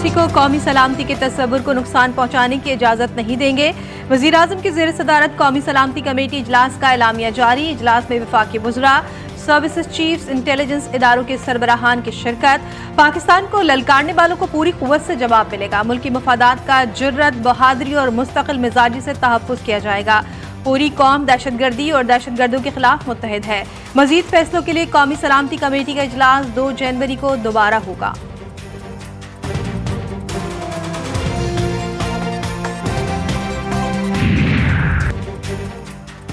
किसी को कौमी सलामती के तस्वुर को नुकसान पहुंचाने की इजाजत नहीं देंगे। वजीर आजम की ज़ेर सदारत कौमी सलामती कमेटी इजलास का एलामिया जारी। इजलास में वफाकी वज़रा, सर्विसेज चीफ्स, इंटेलिजेंस इदारों के सरबराहान की शिरकत। पाकिस्तान को ललकारने वालों को पूरी कुव्वत से जवाब मिलेगा। मुल्की मफादात का जुर्रत, बहादुरी और मुस्तकिल मिजाजी से तहफ़्फ़ुज़ किया जाएगा। पूरी कौम दहशतगर्दी और दहशतगर्दों के खिलाफ मुत्तहिद है। मजीद फैसलों के लिए कौमी सलामती कमेटी का इजलास 2 जनवरी को दोबारा होगा।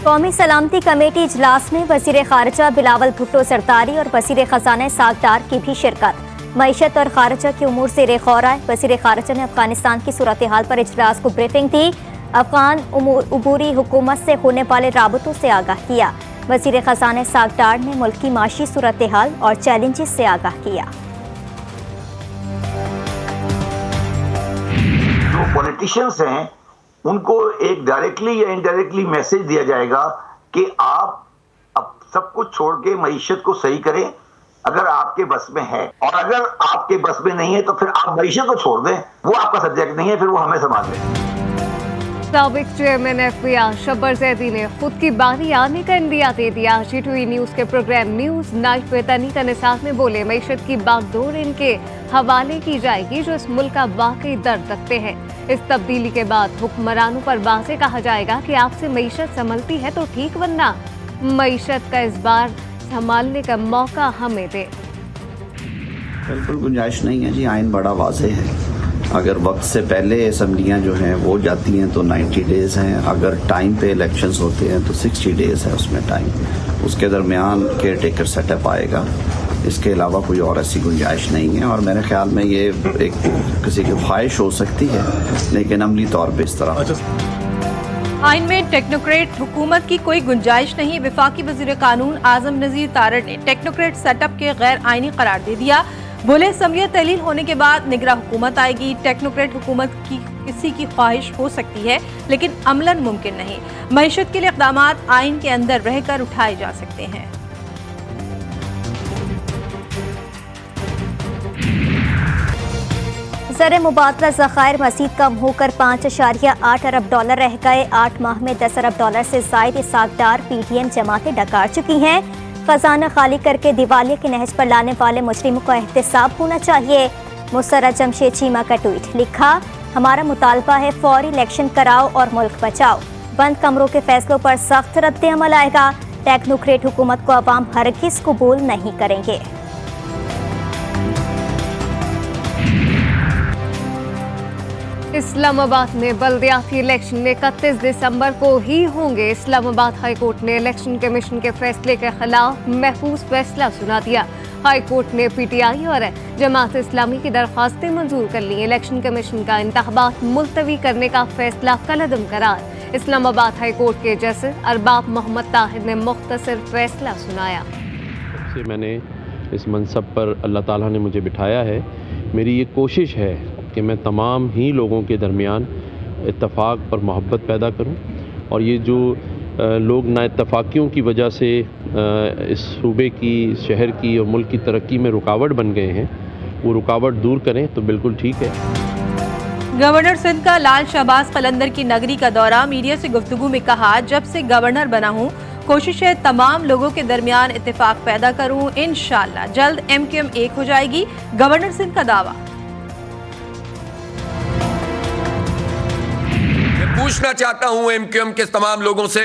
कौमी सलामती कमेटी इजलास में वज़ीर ख़ारिजा बिलावल भुट्टो ज़रदारी और वज़ीर ख़ज़ाना सागदार की भी शिरकत। मईशत और ख़ारिजा के उमूर ज़ेर गौर आए। वज़ीर ख़ारिजा ने अफगानिस्तान की सूरत हाल पर इजलास को ब्रीफिंग दी। अफगान उबूरी हुकूमत से होने वाले राबतों से आगाह किया। वज़ीर ख़ज़ाना सागदार ने मुल्क की माशी सूरत हाल और चैलेंजेस से आगाह किया। जो पॉलिटिशियंस हैं उनको एक डायरेक्टली या इनडायरेक्टली मैसेज दिया जाएगा कि आप अब सब कुछ छोड़ के मईशत को सही करें अगर आपके बस में है, और अगर आपके बस में नहीं है तो फिर आप मईशत को छोड़ दें, वो आपका सब्जेक्ट नहीं है, फिर वो हमें संभाल लें। साबिक चेयरमैन FBI शब्बर जैदी ने खुद की बारी आने का इंदिया दे दिया। G2E न्यूज के प्रोग्राम न्यूज नाइट में तनी तनिसात में बोले, मईशत की बागडोर इनके हवाले की जाएगी जो इस मुल्क का वाकई दर्द रखते हैं। इस तब्दीली के बाद हुक्मरानों पर वाज़े कहा जाएगा कि आपसे मईशत संभलती है तो ठीक, वरना मईशत का इस बार संभालने का मौका हमें दे। बिल्कुल गुंजाइश नहीं है जी, आइन बड़ा वाज़े है। अगर वक्त से पहले असम्बलियाँ जो हैं वो जाती हैं तो 90 डेज़ हैं, अगर टाइम पे इलेक्शंस होते हैं तो 60 डेज़ है उसमें टाइम। उसके दरमियान केयर टेकर सेटअप आएगा, इसके अलावा कोई और ऐसी गुंजाइश नहीं है। और मेरे ख्याल में ये एक किसी की ख्वाहिश हो सकती है, लेकिन अमली तौर पर इस तरह आइन में टेक्नोक्रेट हुकूमत की कोई गुंजाइश नहीं। वफाकी वज़ीर कानून आजम नज़ीर तारड़ ने टेक्नोक्रेट सेटअप के गैर आइनी करार दे दिया। बोले, असम्बलियत तहलील होने के बाद निगरां हुकूमत आएगी। टेक्नोक्रेट हुकूमत की किसी की ख्वाहिश हो सकती है लेकिन अमलन मुमकिन नहीं। मईशत के लिए इक़दामात आइन के अंदर रहकर उठाए जा सकते हैं। ज़र मुबादला ज़खायर मज़ीद कम होकर $5.8 अरब रह गए। 8 माह में $10 अरब से ज़ायद सागदार PTM जमातें डकार चुकी हैं। खजाना खाली करके दिवालिया के नहज पर लाने वाले मुजरिमों का एहतसाब होना चाहिए। मुसर्रत जमशेद चीमा का ट्वीट, लिखा, हमारा मुतालबा है फौरी इलेक्शन कराओ और मुल्क बचाओ। बंद कमरों के फैसलों पर सख्त रद्द अमल आएगा। टेक्नोक्रेट हुकूमत को अवाम हरगिज़ कबूल नहीं करेंगे। इस्लामाबाद में बल्दियाती इलेक्शन 31 दिसंबर को ही होंगे। इस्लामाबाद हाई कोर्ट ने इलेक्शन कमीशन के फैसले के खिलाफ महफूज फैसला सुना दिया। हाई कोर्ट ने PTI और जमात इस्लामी की दरख्वास्तें मंजूर कर ली। इलेक्शन कमीशन का इंतखाबात मुलतवी करने का फैसला कलअदम करार। इस्लामाबाद हाई कोर्ट के जज अरबाब मोहम्मद ताहिर ने मुख्तसर फैसला सुनाया। मैंने इस मनसब पर अल्लाह ताला ने मुझे बिठाया है। मेरी ये कोशिश है कि मैं तमाम ही लोगों के दरमियान इत्तफाक पर मोहब्बत पैदा करूं, और ये जो लोग नाइत्तफाकियों की वजह से इस सूबे की, शहर की और मुल्क की तरक्की में रुकावट बन गए हैं, वो रुकावट दूर करें तो बिल्कुल ठीक है। गवर्नर सिंध का लाल शहबाज कलंदर की नगरी का दौरा। मीडिया से गुफ्तगू में कहा, जब से गवर्नर बना हूँ कोशिश है तमाम लोगों के दरमियान इत्तेफाक पैदा करूँ। इंशाअल्लाह जल्द MQM एक हो जाएगी। गवर्नर सिंध का दावा। पूछना चाहता हूं MQM के तमाम लोगों से,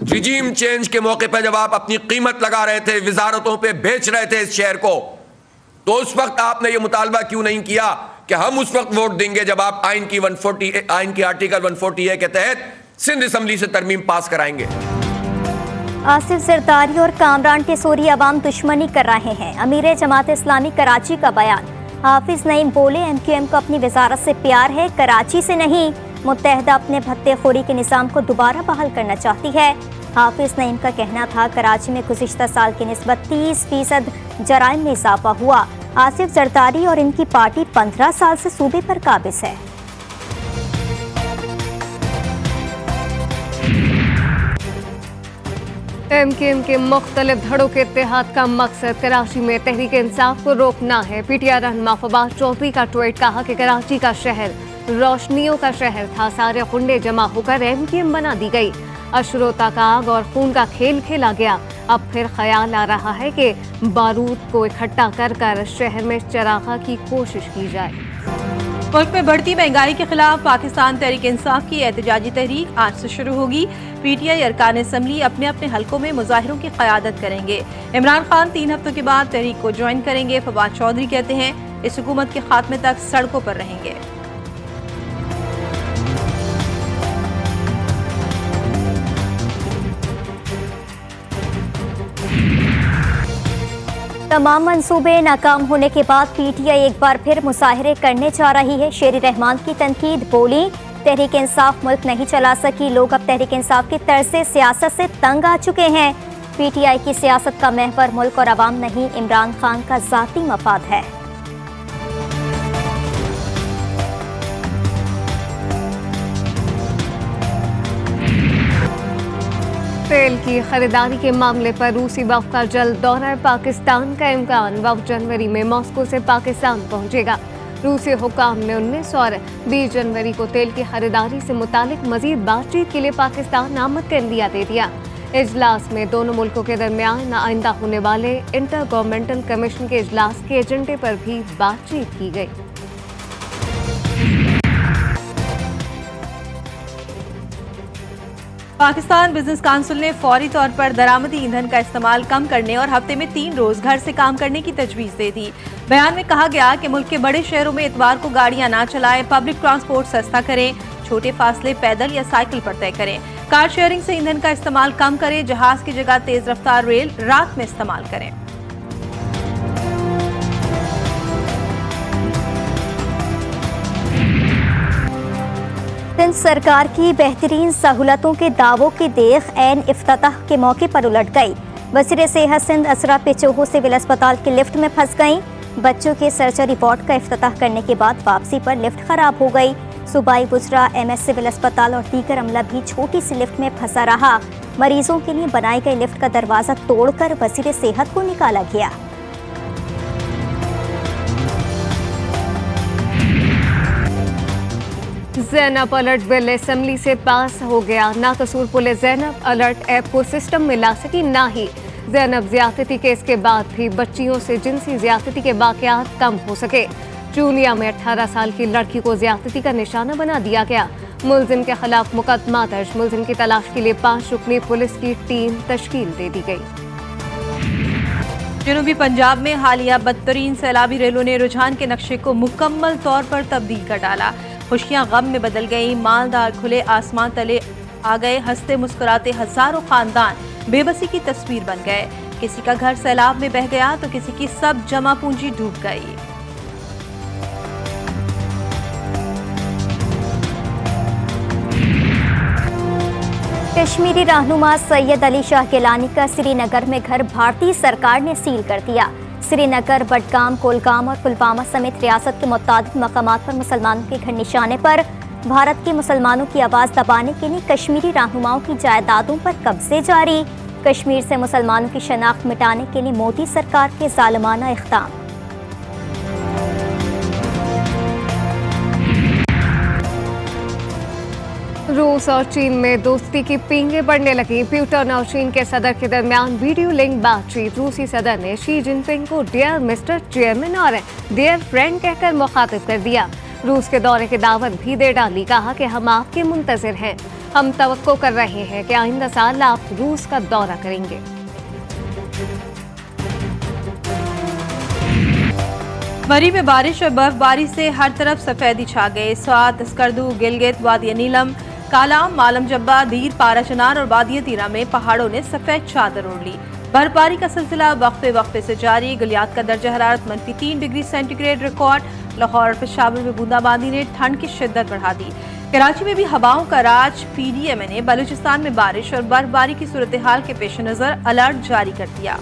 रिजीम चेंज के मौके पर जब आप अपनी कीमत लगा रहे थे, विजारतों पे बेच रहे थे इस शहर को, तो उस वक्त आपने ये मुतालबा क्यों नहीं किया कि हम उस वक्त वोट देंगे जब आप आइन की आर्टिकल 140A के तहत सिंध असम्बली से तरमीम पास कराएंगे। आसिफ जरदारी और कामरान टेसोरी अवाम दुश्मनी कर रहे हैं। अमीर जमात इस्लामी कराची का बयान। हाफिज नईम बोले, MQM को अपनी वजारत से प्यार है, कराची से नहीं। मुत्तहदा अपने भत्ते खोरी के निज़ाम को दोबारा बहाल करना चाहती है। हाफिज नईम का कहना था, कराची में गुज़िश्ता साल की निस्बत 30% जराइम में इजाफा हुआ। आसिफ जरदारी और इनकी पार्टी 15 साल से सूबे पर काबिज है। MKM के मुख्तलिफ धड़ों के इत्तेहाद का मकसद कराची में तहरीक इंसाफ को रोकना है। PTI रहनुमा फवाद चौधरी का ट्वीट, कहा कि कराची का शहर रोशनियों का शहर था, सारे गुंडे जमा होकर MKM बना दी गई, अशरों का आग और खून का खेल खेला गया। अब फिर ख्याल आ रहा है कि बारूद को इकट्ठा कर कर शहर में चरागा की कोशिश की जाए। मुल्क में बढ़ती महंगाई के खिलाफ पाकिस्तान तहरीक इंसाफ की एहतजाजी तहरीक आज से शुरू होगी। PTI अरकान असम्बली अपने अपने हलकों में मुजाहिरों की क़यादत करेंगे। इमरान खान 3 हफ्तों के बाद तहरीक को ज्वाइन करेंगे। फवाद चौधरी कहते हैं इस हुकूमत के खात्मे तक सड़कों पर रहेंगे। तमाम मंसूबे नाकाम होने के बाद PTI एक बार फिर मुजाहरे करने जा रही है। शेर रहमान की तनकीद, बोली तहरीक इंसाफ मुल्क नहीं चला सकी, लोग अब तहरीक इंसाफ की तर्ज से सियासत से तंग आ चुके हैं। PTI की सियासत का महवर मुल्क और अवाम नहीं, इमरान खान का जाती मफाद है। तेल की खरीदारी के मामले पर रूसी वफ़द का जल्द दौरा पाकिस्तान का इम्कान। वफ़द जनवरी में मॉस्को से पाकिस्तान पहुंचेगा। रूसी हुकाम ने 19 और 20 जनवरी को तेल की खरीदारी से मुतालिक मजीद बातचीत के लिए पाकिस्तान आमद का इंदिया दे दिया। इजलास में दोनों मुल्कों के दरमियान आइंदा होने वाले इंटर गवर्नमेंटल कमीशन के इजलास के एजेंडे पर भी बातचीत की गई। पाकिस्तान बिजनेस काउंसिल ने फौरी तौर पर दरामदी ईंधन का इस्तेमाल कम करने और हफ्ते में 3 रोज घर से काम करने की तजवीज दे दी। बयान में कहा गया कि मुल्क के बड़े शहरों में इतवार को गाड़ियां ना चलाएं, पब्लिक ट्रांसपोर्ट सस्ता करें, छोटे फासले पैदल या साइकिल पर तय करें, कार शेयरिंग से ईंधन का इस्तेमाल कम करें, जहाज की जगह तेज रफ्तार रेल रात में इस्तेमाल करें। सिंध सरकार की बेहतरीन सहूलतों के दावों की देख ऐन इफ्तिताह के मौके पर उलट गई। वज़ीर सेहत सिंध असरा पेचोहो सिविल अस्पताल के लिफ्ट में फंस गईं। बच्चों के सर्जरी वार्ड का इफ्तिताह करने के बाद वापसी पर लिफ्ट खराब हो गई। सूबाई बुजरा, MS सिविल अस्पताल और दीगर अमला भी छोटी सी लिफ्ट में फंसा रहा। मरीजों के लिए बनाई गई लिफ्ट का दरवाजा तोड़कर वज़ीर सेहत को निकाला गया। ज़ैनब अलर्ट बिल असेंबली से पास हो गया। नाकसूर पुलिस ज़ैनब अलर्ट ऐप को सिस्टम में ला सकी, ना ही ज़ैनब ज़्यादती केस के बाद भी बच्चियों से जिनसी ज़्यादती के वाक़यात कम हो सके। चूनिया में 18 साल की लड़की को ज़्यादती का निशाना बना दिया गया। मुलजिम के खिलाफ मुकदमा दर्ज। मुलजिम की तलाश के लिए 5 रुकनी पुलिस की टीम तश्कील दे दी गई। जनूबी पंजाब में हालिया बदतरीन सैलाबी रेलों ने रुझान के नक्शे को मुकम्मल तौर पर तब्दील कर डाला। खुशियां गम में बदल गई। मालदार खुले आसमान तले आ गए। हंसते मुस्कुराते हजारों खानदान बेबसी की तस्वीर बन गए। किसी का घर सैलाब में बह गया तो किसी की सब जमा पूंजी डूब गई। कश्मीरी रहनुमा सैयद अली शाह गिलानी का श्रीनगर में घर भारतीय सरकार ने सील कर दिया। श्रीनगर, बडगाम, कोलगाम और पुलवामा समेत रियासत के मुताबिक मकामात पर मुसलमानों के घर निशाने पर भारत के मुसलमानों की आवाज़ दबाने के लिए कश्मीरी रहनुमाओं की जायदादों पर कब्जे जारी। कश्मीर से मुसलमानों की शनाख्त मिटाने के लिए मोदी सरकार के जालिमाना इक़दाम। रूस और चीन में दोस्ती की पींगे बढ़ने लगी। प्यूटन और चीन के सदर के दरमियान वीडियो लिंक बातचीत। रूसी सदर ने शी जिनपिंग को डियर मिस्टर चेयरमैन और डियर फ्रेंड कहकर मुखातिब कर दिया। रूस के दौरे की दावत भी दे डाली। कहा कि हम आपके मुंतजिर हैं। हम तवक्को कर रहे हैं कि आइंदा साल आप रूस का दौरा करेंगे। मरी में बारिश और बर्फबारी से हर तरफ सफेदी छा गए। स्वात, स्कर्दू, गिलगित, वादिया नीलम, कालाम, मालम जब्बा, दीर, पाराचनार और वादिया तीरा में पहाड़ों ने सफेद चादर ओढ़ ली। बर्फबारी का सिलसिला वक्फे वक्फे से जारी। गलियात का दर्जा हरारत -3 डिग्री सेंटीग्रेड रिकॉर्ड। लाहौर और पेशावर में बूंदाबांदी ने ठंड की शिद्दत बढ़ा दी। कराची में भी हवाओं का राज। PDMA ने बलूचिस्तान में बारिश और बर्फबारी की सूरत हाल के पेश नजर अलर्ट जारी कर दिया।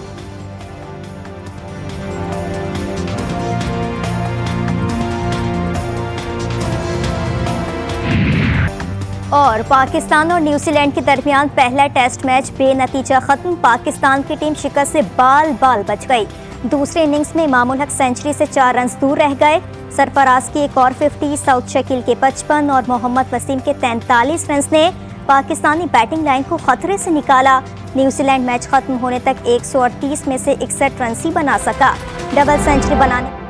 और पाकिस्तान और न्यूजीलैंड के दरमियान पहला टेस्ट मैच बेनतीजा खत्म। पाकिस्तान की टीम शिकस्त से बाल बाल बच गई। दूसरे इनिंग्स में इमामुल हक सेंचुरी से 4 रन दूर रह गए। सरफराज की एक और 50, सऊद शकील के 55 और मोहम्मद वसीम के 43 रन ने पाकिस्तानी बैटिंग लाइन को खतरे से निकाला। न्यूजीलैंड मैच खत्म होने तक 138 में से 61 रन ही बना सका। डबल सेंचुरी बनाने